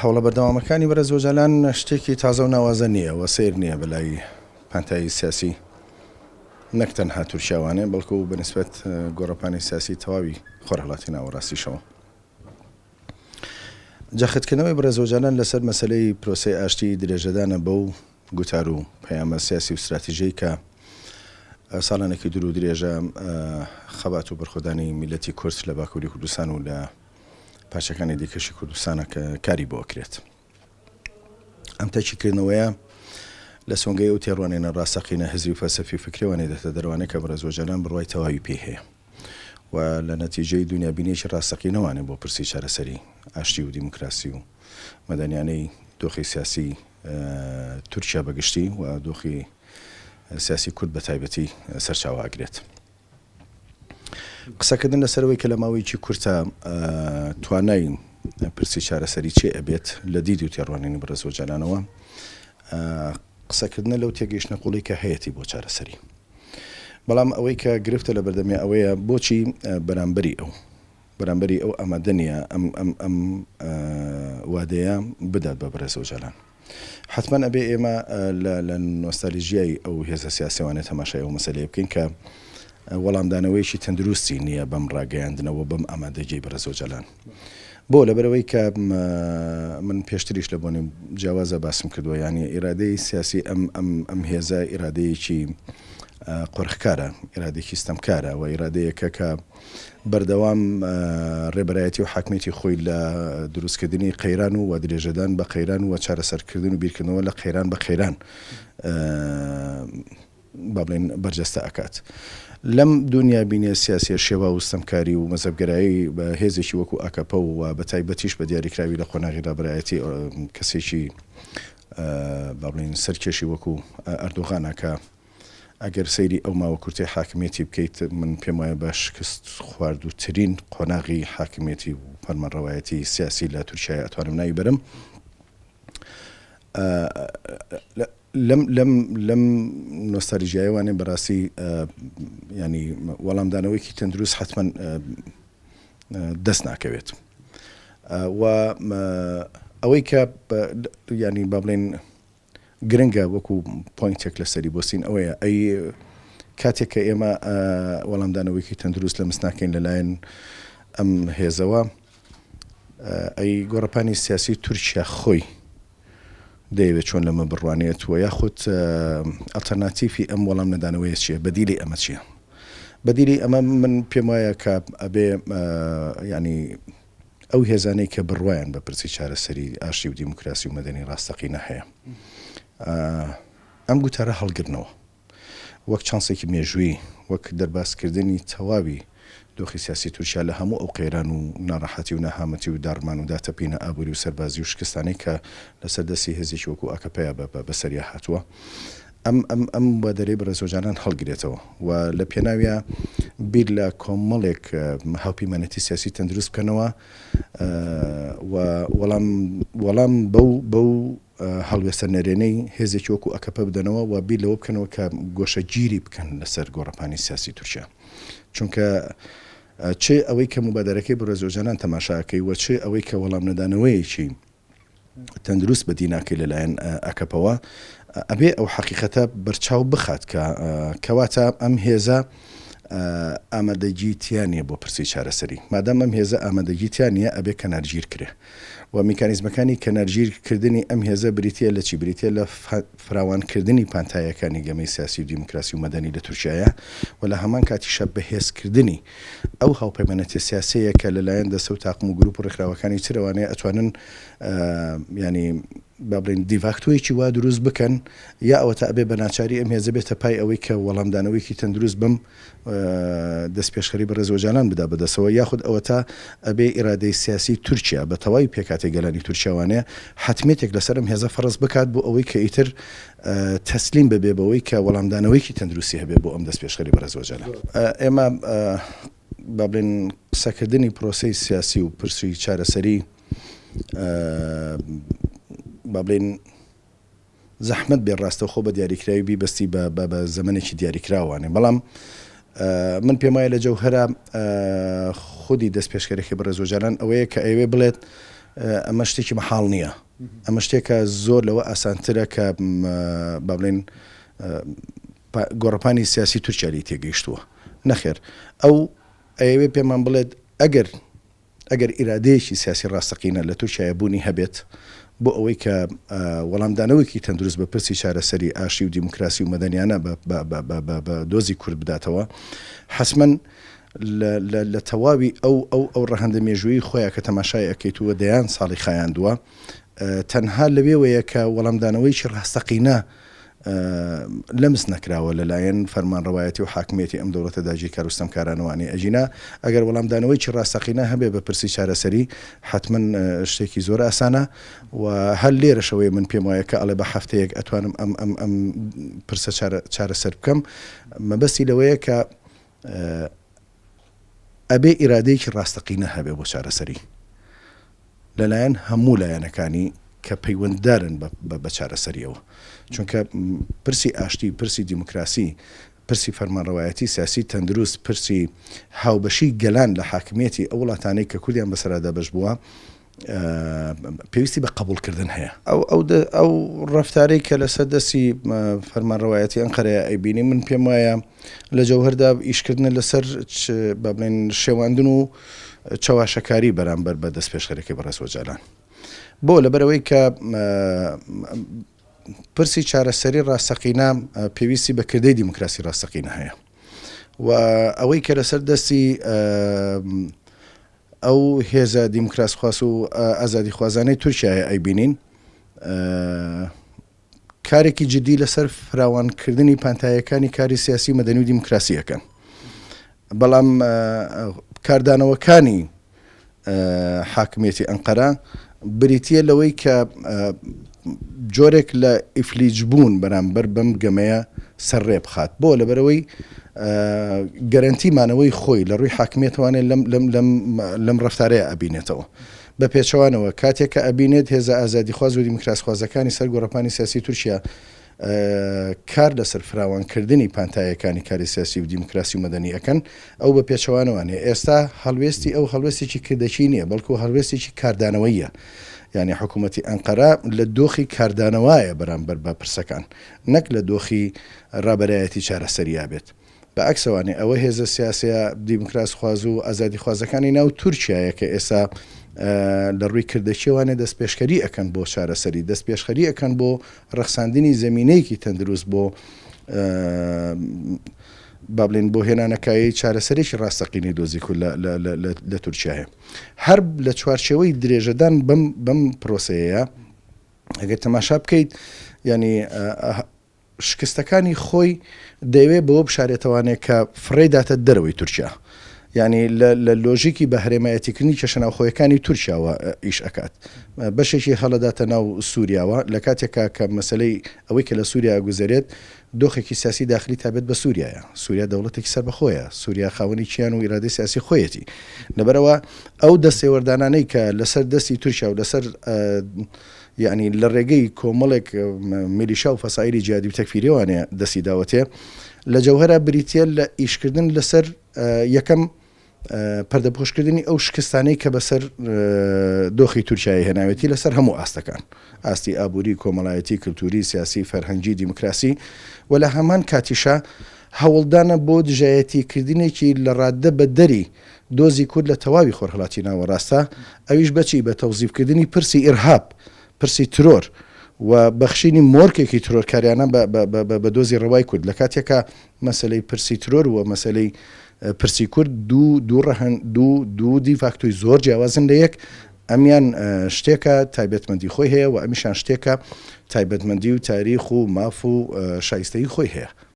هەوڵە بەردەوامەکانی بەرەزۆجالان شتێکی تازە و ناوازە نییە و سیر نییە بەلای پانتایی سیاسی نەک تەنها تورکیاوانێ بەڵکو و بەنسبەت گۆڕەپانی سیاسی تەواوی خۆرهەڵاتی ناوەڕاستیشەوە. جاخەتکردنەوەی بەرەزۆجالان لەسەر مەسەلەی پرۆسەی ئاشتی درێژەدانە بەو گوتار و پەیامە سیاسی و استراتیژیی کە ساڵانێکی دوور و درێژە خەبات و بەرخۆدانی میلەتی کورد لە باکووری کوردستان و لە پارچەکانی دیکەشی کوردستانە کە کاری بۆ کرێت. ئەم تاکیدکردنەوەیە لە سۆنگەی ئەو تێڕوانینە ڕاستەقینە حزبی و فەلسەفی فکرەوەی دەتە دەروانەیە کە بەرەزۆجالان بڕوای تەواوی پێ هەیە و لە نەتیجەی دنیابینیەکی ڕاستەقینەوانێ بۆ پرسی چارەسەری ئاشتی و دیموکراسی و مەدەنیانەی دۆخی سیاسی تورکیا بەگشتی و دۆخی سیاسی کورد بە تایبەتی سەرچاوە ئاگرێت. قسەکردن لەسەرەوەی کە لە ماوەیەکی کورتە توانای پرسی چارەسەری چێ ئەبێت لە دیدی و تێڕوانینی بەرەزۆجالانەوە قسەکردنە لەو تێگەیشتنە قوڵی کە هەیەی بۆ چارەسەری. بەڵام ئەوەی کە گرفتە لە بەردەمی ئەوەیە بۆچی بەرامبەری ئەو ئامادە نییە ئەم وادەیە بدات بە بەرەزۆجالان. حتمما ئەبێ ئێمە لە نۆستالژیای ئەو هێزە سیاسیوانێت تەماشای ئەو مەسەلەیە بکەین کە وەڵامدانەوەیکی تەندروستی نییە بەم ڕاگەیاندنەوە بەم ئامادەجێی بەرەزۆجالان. بۆ لەبەرەوەی کە من پێشتریش لە بۆنی جیاوازە باسم کردووە، یعنی ئیرادەی سیاسی ئەم هێزە ئیرادەیەکی قورخکارە، ئیرادێکی ستەمکارە و ئیرادەیەکە کە بەردەوام ڕێبەرایەتی و حاکمیەتی خۆی لە دروستکردنی قەیران و درێژەدان بە قەیران و چارەسەرکردن و بیرکردنەوە لە قەیران بە قەیران با بڵێن بەرجەستە ئەکات. لەم دنیابینیە سیاسی شێوا و ستەمکاری و مەزەبگەرایی بە هێزێکی وەکو ئاکەپە و بە تایبەتیش بە دیاریکراوی لە قۆناغی ڕابەرایەتی کەسێکی با بڵێن سەرکێشی وەکو ئەردۆغانە کە ئەگەر سەیری ئەو ماوە کورتەی حاکمیەتی بکەیت من پێم وایە بە شکست خواردووترین قۆناغی حاکمیەتی و فەرمانڕەوایەتی سیاسی لە تورکیای ئەتوانم ناوی بەرم. لەم نۆستالژیایەوانێ بەڕاستی ینی وەڵامدانەوەیکی تەندروست حتمما دەست ناکەوێت و ئەوەی کە ینی با بڵێن گرنگە وەکو پۆینتێک لەسەری بۆستین ئەوەیە ئەی کاتێک کە ئێمە وەڵامدانەوەیکی تەندروست لە مستناکەین لەلایەن ئەم هێزەوە ئەی گۆڕەپانی سیاسی تورکیا خۆی دەیەوێت چۆن لەمە بڕوانێت و یاخود ئەلتەرناتیفی ئەم وەڵام نەدانەوەیە چییە؟ بەدیلی ئەمە چییە؟ بەدیلی ئەمە من پێم وایە کە ئەبێ ینی ئەو هێزانەی کە بڕوایان بە پرسی چارەسەری ئاشتی و دیموکراسی و مەدەنی ڕاستەقینە هەیە ئەم گوتارە هەڵگرنەوە وەک چانسێکی مێژووی وەک دەرباسکردنی تەواوی دۆخی سیاسی تورکیا لە هەموو ئەو قەیران و ناڕەحەتی و نەهامەتی و دارمان و داتەپینە ئابووری و سەربازی و شکستانەی کە لەسەر دەستی هێزێکی وەکو ئاکەپەیە بەسەریا هاتووە ئەم بەدەرەی بەرەزۆجالان هەڵگرێتەوە و لە پێناویە بیر لە کۆمەڵێک هاوپەیمانەتی سیاسی تەندروست بکەنەوە و وەڵام بەو هەڵوێستە نەرێنەی هێزێکی وەکو ئاکەپە بدەنەوە و بیر لەوە بکەنەوە کە گۆشەگیری بکەن لەسەر گۆڕەپانی سیاسی تورکیا. چونکە چێ ئەوەی کە مبادرەکەی بەرەزۆجالان تەماشاکەی و چێ ئەوەی کە وەڵام نەدانەوەیەکی تەندروست بەدی ناکەی لەلایەن ئاکەپەوە ئەبێ ئەو حەقیقەتە بەرچاو بخات کە کەواتە ئەم هێزە ئامادەگی تیانە بۆ پرسی چارەسەری. مادام ئەم هێزە ئامادەگی تیانە ئەبێ کەنارگیر کرێ و میکانیزمەکانی کەنارگیرکردنی ئەم هێزە بریتە لە چی؟ بریتە لە فراوانکردنی پانتایەکانی گەمەی سیاسی و دیموکراسی و مەدەنی لە تورکیایە و لە هەمان کاتیشە بەهێزکردنی ئەو هاوپەیمانەتی سیاسەیە کە لەلایەن دەسە و تاقم و گروپ و ڕێکخراوەکانی ترەوانەیە ئەتوانن ینی با بڵێن دیڤاکتۆیەکی وا دروست بکەن یا ئەوە تا ئەبێ بە ناچاری ئەم هێزە بێتە پای ئەوەی کە وەڵامدانەوەیکی تەندروست بم دەست پێشخەری بەرەزۆجالان بدا بەدەستەوە یاخود ئەوە تا ئەبێ ئیرادەی سیاسی تورکیا بە تەواوی پێکاتی گەلانی تورکیاوانەیە حتمێتێک لەسەر ئەم هێزە فەرز بکات بۆ ئەوەی کە ئیتر تەسلیم ببێ بەوەی کە وەڵامدانەوەیکی تەندروستی هەبێ بۆ ئەم دەست پێشخەری بەرەزۆجالان. ئێمە با بڵێن قسەکردنی پرۆسەی سیاسی و پرسی چارەسەری با بڵێن زەحمەت بێ ڕاستەوخۆ بە دیاریکراوی بیبەستی بە زەمانێکی دیاریکراوانێ. بەڵام من پێم وایە لە جەوهەرە خودی دەست پێشکەرێکی بەرەزۆجالان ئەوەیە کە ئەوێ بڵێت ئەمە شتێکی مەحاڵ نییە. ئەمە شتێکە زۆر لەوە ئاسانترە کە با بڵێن گۆڕەپانی سیاسی تورکیای تێگەیشتووە. نەخێر ئەو ئەوێ پێمان بڵێت ئەگەر ئیرادەیەکی سیاسی ڕاستەقینە لە تورکیای بوونی هەبێت بۆ ئەوەی کە وەڵامدانەوەیکی تەندروست بە پرسی چارەسەری ئاشتی و دیموکراسی و مەدەنیانە بە دۆزی کورد بداتەوە، حتمەن لە تەواوی ئەو ڕەهەندە مێژووی خۆیان کە تەماشای ئەکەیتووە دەیان ساڵی خایاندووە، تەنها لەوێوەیە کە وەڵامدانەوەیکی ڕاستەقینە لەمس نەکراوە لەلایەن فەرمانڕەوایەتی و حاکمیەتی ئەم دەوڵەتە داگیری کار و ستەمکارانەوانی ئەجینا ئەگەر وەڵامدانەوەیکی ڕاستەقینە هەبێ بە پرسی چارەسەری حتمەن شتێکی زۆر ئاسانە و هەر لێرەشەوەی من پێم وایە کە ئەڵێ بە هەفتەیەک ئەتوانم ئەم پرسە چارەسەر بکەم، مەبەستی لەوەیە کە ئەبێ ئیرادەیەکی ڕاستەقینە هەبێ بۆ چارەسەری لەلایەن هەموو لایەنەکانی کە پەیوەنددارن بە چارەسەریەوە، چونکە پرسی ئاشتی، پرسی دیموکراسی، پرسی فەرمانڕەوایەتی سیاسی تەندروست، پرسی هاوبەشی گەلان لە حاکمیەتی ئەو وڵاتانەی کە کوردیان بەسەرادا بەش بووە پێویستی بە قبولکردن هەیە. ئەو ڕەفتارەی کە لەسەر دەستی فەرمانڕەوایەتی ئەنقەرەیە ئەیبینی من پێم وایە لە جەوهەردا ئیشکردنە لەسەر با بڵێن شێواندن و چاواشەکاری بەرامبەر بە دەست پێشخەرەکەی بەڕێزوەجالان بۆ لەبەرەوەی کە پرسی چارەسەری ڕاستەقینە پێویستی بە کردەی دیموکراسی ڕاستەقینە هەیە و ئەوەی کە لەسەر دەستی ئەو هێزە دیموکراسخواس و ئازادی خوازانەی تورکیایە ئەیبینین کارێکی جدی لەسەر فراوانکردنی پانتایەکانی کاری سیاسی مەدەنی و دیموکراسیەکەن، بەڵام کاردانەوەکانی حاکمیەتی ئەنقەرە بریتیە لەوەی کە جۆرێک لە ئیفلیجبوون بەرامبەر بەم گەمەیە سەرڕێ بخات بۆ لەبەرەوەی گەرنتیمانەوەی خۆی لە ڕووی حاکمیەتوانێت لەم ڕەفتارەیە ئەبینێتەوە بە پێچەوانەوە کاتێک کە ئەبینێت هێزە ئازادی خواز و دیموکراسخوازەکانی سەر گۆڕەپانی سیاسی تورکیا کار لەسەر فراوانکردنی پانتایەکانی کاری سیاسی و دیموکراسی و مەدەنی ئەەکەن ئەو بە پێچەوانەوانێ ئێستا هەڵوێستی ئەو هەڵوێستێکی کردەکی نییە بەڵکو هەڵوێستێکی کاردانەوەیە، یعنی حکوومەتی ئەنقەرە لە دۆخی کاردانەوەیە بەرامبەر بە پرسەکان نەک لە دۆخی ڕابەرایەتی چارەسەریا بێت. بەعکسەوانێ ئەوە هێزە سیاسیە دیموکراسخواز و ئازادی خوازەکانی ناو تورکیایە کە ئێستا لە ڕووی کردەکیوانێ دەست پێشخەری ئەەکەن بۆ چارەسەری، دەست پێشخەری ئەەکەن بۆ ڕەخساندنی زەمینەیەکی تەندروست بۆ با بڵێن بۆ هێنانەکایی چارەسەرێکی ڕاستەقینەی دۆزی کورد لە تورکیایە. هەر لە چوارچێوەی درێژەدان بەم پرۆسەیە ئەگەر تەماشا بکەیت ینی شکستەکانی خۆی دەیەوێت بەوە بشارێتەوانێت کە فڕێداتە دەرەوەی تورکیا، ینی لە لۆژیکی بە هەرێمایەتیکردنی کێشەناوخۆیەکانی تورکیاوە ئیش ئەکات، بەشێکی هەڵەداتە ناو سووریاوە لە کاتێکا کە مەسلەی ئەوەی کە لە سووریا گوزارێت دۆخێکی سیاسی داخلی تابێت بە سووریایە. سووریا دەوڵەتێکی سەربەخۆیە، سووریا خاوەنی کیان و ئیرادەی سیاسی خۆیەتی، لەبەرەوە ئەو دەستێوەردانانەی کە لەسەر دەستی تورکیا و لەسەر یعنی لە ڕێگەی کۆمەڵێک میلیشا و فەسایلی جیهادی و تەکفیریەوانێ دەستی داوەتێ لە جەوهەرە بریتیە لە ئیشکردن لەسەر یەکەم پەردەپۆشکردنی ئەو شکستانەی کە بەسەر دۆخی تورکیای هێناوێتی لەسەر هەموو ئاستەکان، ئاستی ئابووری، کۆمەڵایەتی، کللتوری، سیاسی، فەرهەنگی، دیموکراسی و لە هەمان کاتیشە هەوڵدانە بۆ دژایەتیکردنێکی لە ڕاددە بە دەری دۆزی کورد لە تەواوی خۆرهەڵاتی ناوەڕاستە، ئەویش بەچی بە تەوزیفکردنی پرسی ئیرهاب، پرسی ترۆر و بەخشینی مۆرکێکی ترۆرکاریانە بە دۆزی ڕەوای کورد لە کاتێکە مەسلەی پرسی ترۆر و مەسلەی پرسی کورد دوو دیفاکتۆی زۆر جیاوازن لە یەک، ئەمیان شتێکە تایبەتمەندی خۆی هەیە و ئەمیشان شتێکە تایبەتمەندی و تاریخ و ماف و شایستەی خۆی هەیە.